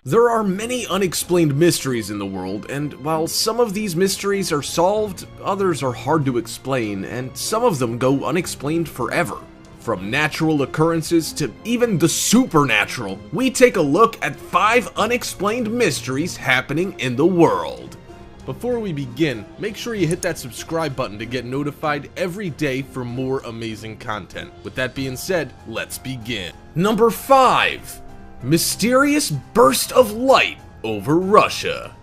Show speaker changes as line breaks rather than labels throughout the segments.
There are many unexplained mysteries in the world, and while some of these mysteries are solved, others are hard to explain, and some of them go unexplained forever. From natural occurrences to even the supernatural, we take a look at 5 unexplained mysteries happening in the world. Before we begin, make sure you hit that subscribe button to get notified every day for more amazing content. With that being said, let's begin. Number 5. Mysterious burst of light over Russia.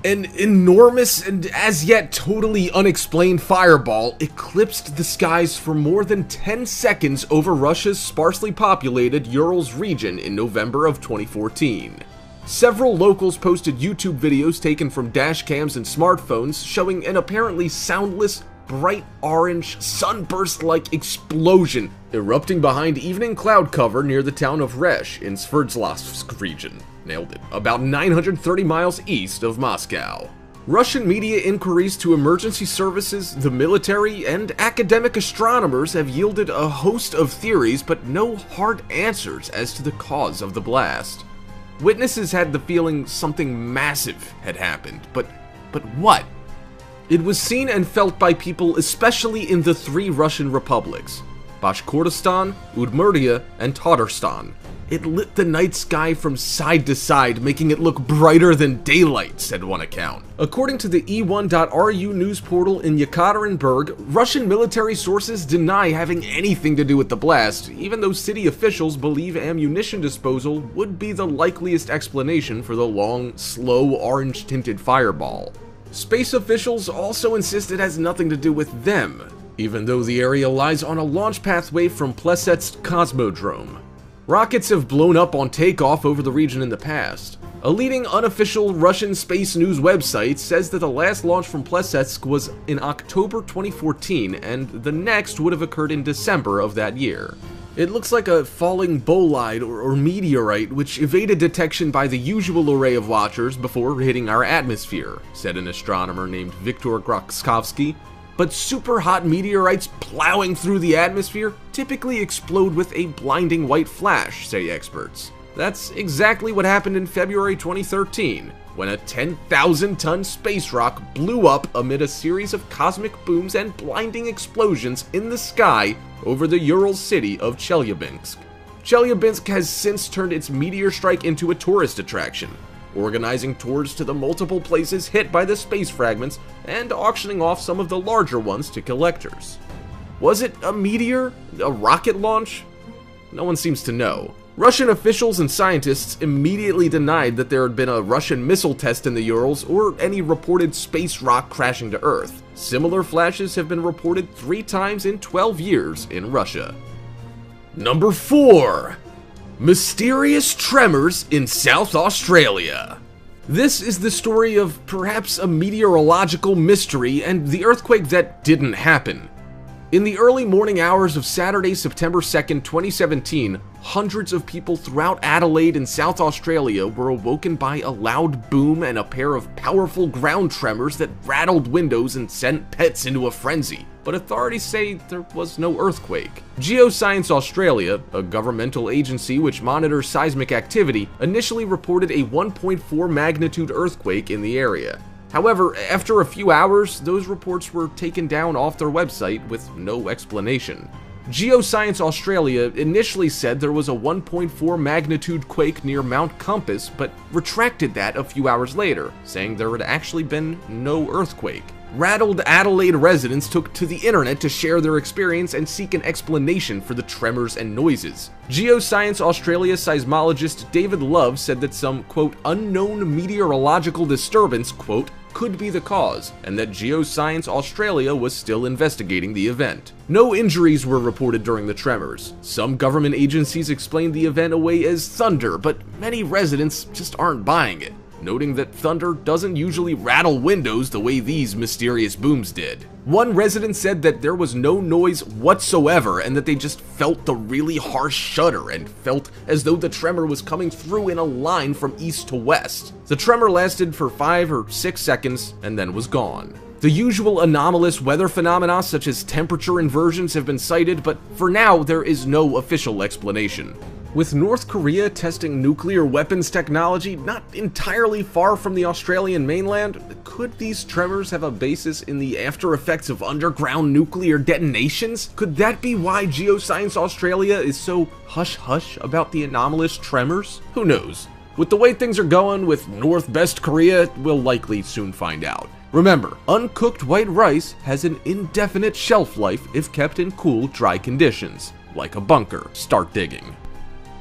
An enormous and as yet totally unexplained fireball eclipsed the skies for more than 10 seconds over Russia's sparsely populated Urals region in November of 2014. Several locals posted YouTube videos taken from dash cams and smartphones showing an apparently soundless, bright orange, sunburst-like explosion erupting behind evening cloud cover near the town of Resh in Sverdlovsk region. Nailed it. About 930 miles east of Moscow. Russian media inquiries to emergency services, the military, and academic astronomers have yielded a host of theories, but no hard answers as to the cause of the blast. Witnesses had the feeling something massive had happened, but what? It was seen and felt by people especially in the 3 Russian republics, Bashkortostan, Udmurtia, and Tatarstan. It lit the night sky from side to side, making it look brighter than daylight, said one account. According to the e1.ru news portal in Yekaterinburg, Russian military sources deny having anything to do with the blast, even though city officials believe ammunition disposal would be the likeliest explanation for the long, slow, orange-tinted fireball. Space officials also insist it has nothing to do with them, even though the area lies on a launch pathway from Plesetsk Cosmodrome. Rockets have blown up on takeoff over the region in the past. A leading unofficial Russian space news website says that the last launch from Plesetsk was in October 2014, and the next would have occurred in December of that year. It looks like a falling bolide or meteorite which evaded detection by the usual array of watchers before hitting our atmosphere, said an astronomer named Viktor Grokskovsky. But super hot meteorites plowing through the atmosphere typically explode with a blinding white flash, say experts. That's exactly what happened in February 2013, when a 10,000-ton space rock blew up amid a series of cosmic booms and blinding explosions in the sky over the Ural city of Chelyabinsk. Chelyabinsk has since turned its meteor strike into a tourist attraction, organizing tours to the multiple places hit by the space fragments and auctioning off some of the larger ones to collectors. Was it a meteor? A rocket launch? No one seems to know. Russian officials and scientists immediately denied that there had been a Russian missile test in the Urals or any reported space rock crashing to Earth. Similar flashes have been reported 3 times in 12 years in Russia. Number 4. Mysterious tremors in South Australia. This is the story of perhaps a meteorological mystery and the earthquake that didn't happen. In the early morning hours of Saturday, September 2nd, 2017, hundreds of people throughout Adelaide in South Australia were awoken by a loud boom and a pair of powerful ground tremors that rattled windows and sent pets into a frenzy. But authorities say there was no earthquake. Geoscience Australia, a governmental agency which monitors seismic activity, initially reported a 1.4 magnitude earthquake in the area. However, after a few hours, those reports were taken down off their website with no explanation. Geoscience Australia initially said there was a 1.4 magnitude quake near Mount Compass, but retracted that a few hours later, saying there had actually been no earthquake. Rattled Adelaide residents took to the internet to share their experience and seek an explanation for the tremors and noises. Geoscience Australia seismologist David Love said that some, quote, unknown meteorological disturbance, quote, could be the cause, and that Geoscience Australia was still investigating the event. No injuries were reported during the tremors. Some government agencies explained the event away as thunder, but many residents just aren't buying it, noting that thunder doesn't usually rattle windows the way these mysterious booms did. One resident said that there was no noise whatsoever and that they just felt the really harsh shudder and felt as though the tremor was coming through in a line from east to west. The tremor lasted for 5 or 6 seconds and then was gone. The usual anomalous weather phenomena such as temperature inversions have been cited, but for now there is no official explanation. With North Korea testing nuclear weapons technology not entirely far from the Australian mainland, could these tremors have a basis in the after effects of underground nuclear detonations? Could that be why Geoscience Australia is so hush-hush about the anomalous tremors? Who knows? With the way things are going with North-Best Korea, we'll likely soon find out. Remember, uncooked white rice has an indefinite shelf life if kept in cool, dry conditions. Like a bunker. Start digging.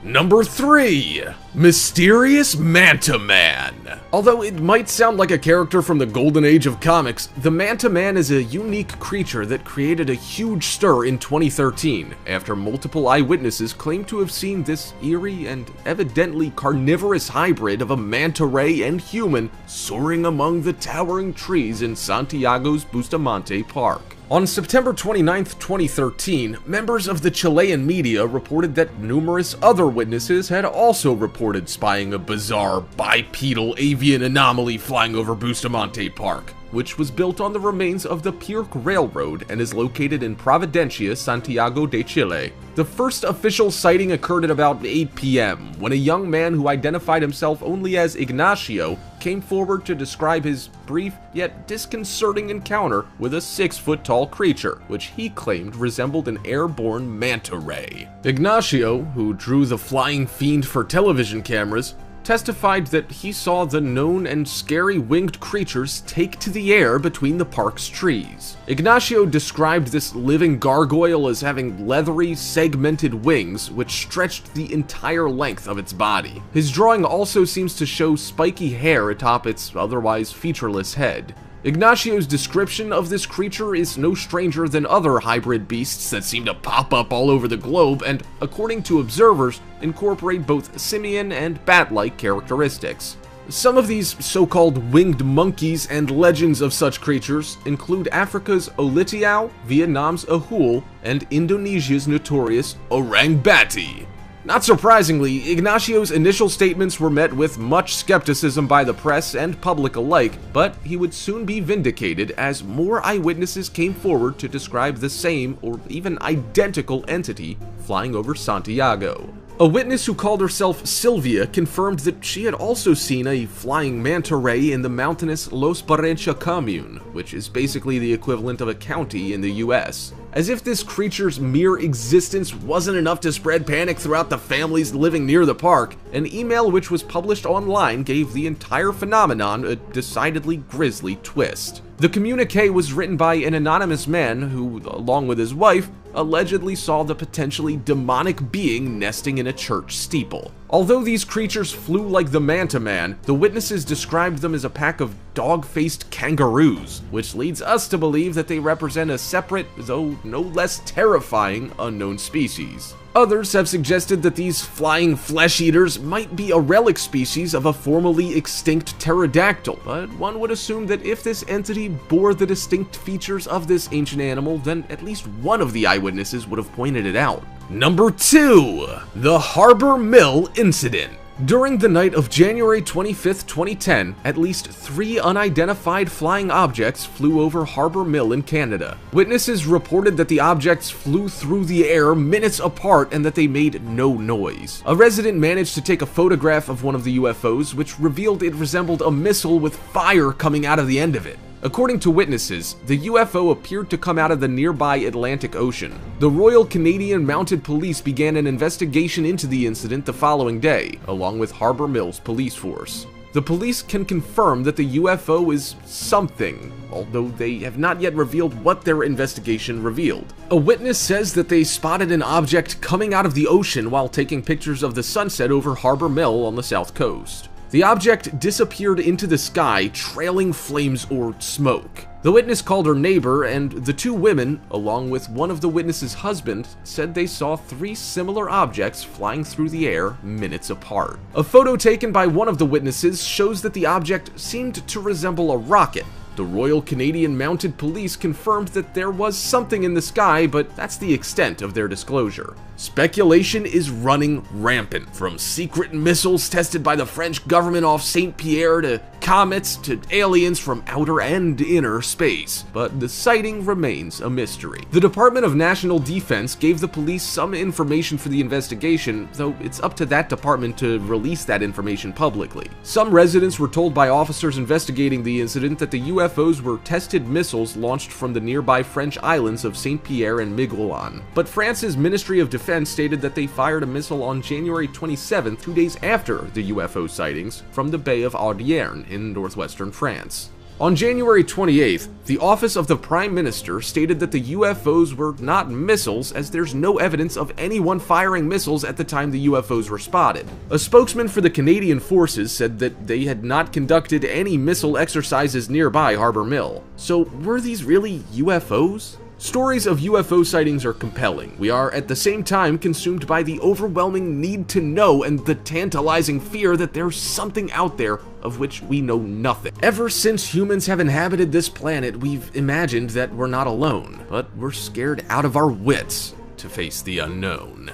Number 3. Mysterious Manta Man. Although it might sound like a character from the golden age of comics, the Manta Man is a unique creature that created a huge stir in 2013 after multiple eyewitnesses claimed to have seen this eerie and evidently carnivorous hybrid of a manta ray and human soaring among the towering trees in Santiago's Bustamante Park. On September 29, 2013, members of the Chilean media reported that numerous other witnesses had also reported spying a bizarre bipedal avian anomaly flying over Bustamante Park, which was built on the remains of the Pirque Railroad and is located in Providencia, Santiago de Chile. The first official sighting occurred at about 8 p.m. when a young man who identified himself only as Ignacio came forward to describe his brief yet disconcerting encounter with a 6-foot-tall creature, which he claimed resembled an airborne manta ray. Ignacio, who drew the flying fiend for television cameras, testified that he saw the known and scary winged creatures take to the air between the park's trees. Ignacio described this living gargoyle as having leathery, segmented wings which stretched the entire length of its body. His drawing also seems to show spiky hair atop its otherwise featureless head. Ignacio's description of this creature is no stranger than other hybrid beasts that seem to pop up all over the globe and, according to observers, incorporate both simian and bat-like characteristics. Some of these so-called winged monkeys and legends of such creatures include Africa's Olitiao, Vietnam's Ahul, and Indonesia's notorious Orang Bati. Not surprisingly, Ignacio's initial statements were met with much skepticism by the press and public alike, but he would soon be vindicated as more eyewitnesses came forward to describe the same or even identical entity flying over Santiago. A witness who called herself Sylvia confirmed that she had also seen a flying manta ray in the mountainous Los Barrencha commune, which is basically the equivalent of a county in the US. As if this creature's mere existence wasn't enough to spread panic throughout the families living near the park, an email which was published online gave the entire phenomenon a decidedly grisly twist. The communique was written by an anonymous man who, along with his wife, allegedly saw the potentially demonic being nesting in a church steeple. Although these creatures flew like the Manta Man, the witnesses described them as a pack of dog-faced kangaroos, which leads us to believe that they represent a separate, though no less terrifying, unknown species. Others have suggested that these flying flesh-eaters might be a relic species of a formerly extinct pterodactyl, but one would assume that if this entity bore the distinct features of this ancient animal, then at least one of the eyewitnesses would have pointed it out. Number 2. The Harbor Mill Incident. During the night of January 25, 2010, at least 3 unidentified flying objects flew over Harbor Mill in Canada. Witnesses reported that the objects flew through the air minutes apart and that they made no noise. A resident managed to take a photograph of one of the UFOs, which revealed it resembled a missile with fire coming out of the end of it. According to witnesses, the UFO appeared to come out of the nearby Atlantic Ocean. The Royal Canadian Mounted Police began an investigation into the incident the following day, along with Harbor Mill's police force. The police can confirm that the UFO is something, although they have not yet revealed what their investigation revealed. A witness says that they spotted an object coming out of the ocean while taking pictures of the sunset over Harbor Mill on the south coast. The object disappeared into the sky, trailing flames or smoke. The witness called her neighbor, and the 2 women, along with one of the witness's husband, said they saw 3 similar objects flying through the air minutes apart. A photo taken by one of the witnesses shows that the object seemed to resemble a rocket. The Royal Canadian Mounted Police confirmed that there was something in the sky, but that's the extent of their disclosure. Speculation is running rampant, from secret missiles tested by the French government off St. Pierre to comets to aliens from outer and inner space, but the sighting remains a mystery. The Department of National Defense gave the police some information for the investigation, though it's up to that department to release that information publicly. Some residents were told by officers investigating the incident that the UFOs were tested missiles launched from the nearby French islands of St. Pierre and Miquelon, but France's Ministry of Defense stated that they fired a missile on January 27th, 2 days after the UFO sightings, from the Bay of Audierne in northwestern France. On January 28th, the Office of the Prime Minister stated that the UFOs were not missiles, as there's no evidence of anyone firing missiles at the time the UFOs were spotted. A spokesman for the Canadian Forces said that they had not conducted any missile exercises nearby Harbor Mill. So were these really UFOs? Stories of UFO sightings are compelling. We are at the same time consumed by the overwhelming need to know and the tantalizing fear that there's something out there of which we know nothing. Ever since humans have inhabited this planet, we've imagined that we're not alone, but we're scared out of our wits to face the unknown.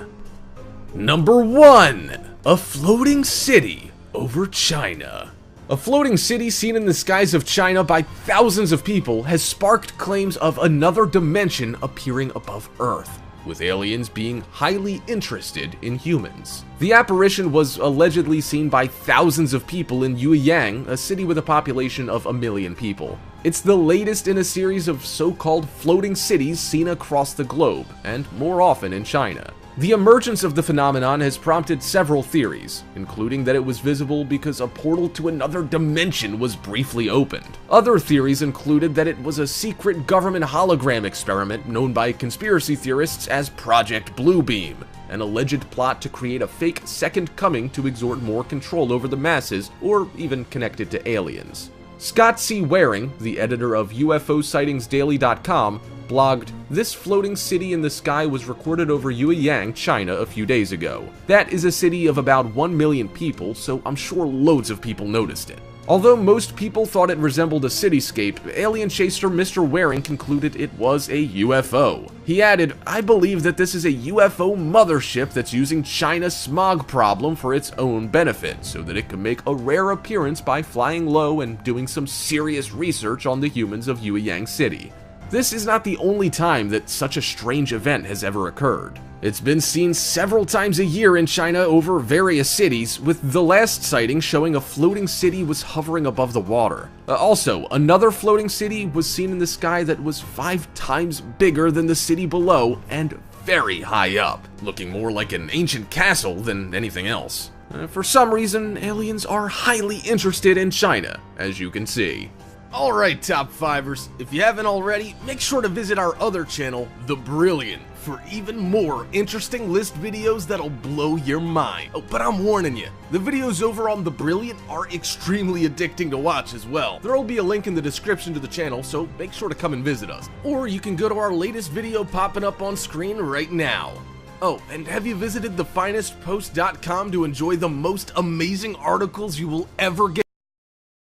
Number 1. A floating city over China. A floating city seen in the skies of China by thousands of people has sparked claims of another dimension appearing above Earth, with aliens being highly interested in humans. The apparition was allegedly seen by thousands of people in Yueyang, a city with a population of 1 million people. It's the latest in a series of so-called floating cities seen across the globe, and more often in China. The emergence of the phenomenon has prompted several theories, including that it was visible because a portal to another dimension was briefly opened. Other theories included that it was a secret government hologram experiment known by conspiracy theorists as Project Bluebeam, an alleged plot to create a fake second coming to exert more control over the masses, or even connected to aliens. Scott C. Waring, the editor of UFOsightingsdaily.com, blogged, "This floating city in the sky was recorded over Yueyang, China a few days ago. That is a city of about 1 million people, so I'm sure loads of people noticed it." Although most people thought it resembled a cityscape, alien chaser Mr. Waring concluded it was a UFO. He added, "I believe that this is a UFO mothership that's using China's smog problem for its own benefit, so that it can make a rare appearance by flying low and doing some serious research on the humans of Yueyang City." This is not the only time that such a strange event has ever occurred. It's been seen several times a year in China over various cities, with the last sighting showing a floating city was hovering above the water. Also, another floating city was seen in the sky that was 5 times bigger than the city below and very high up, looking more like an ancient castle than anything else. For some reason, aliens are highly interested in China, as you can see. Alright, Top 5ers, if you haven't already, make sure to visit our other channel, The Brilliant, for even more interesting list videos that'll blow your mind. Oh, but I'm warning you, the videos over on The Brilliant are extremely addicting to watch as well. There'll be a link in the description to the channel, so make sure to come and visit us. Or you can go to our latest video popping up on screen right now. Oh, and have you visited thefinestpost.com to enjoy the most amazing articles you will ever get?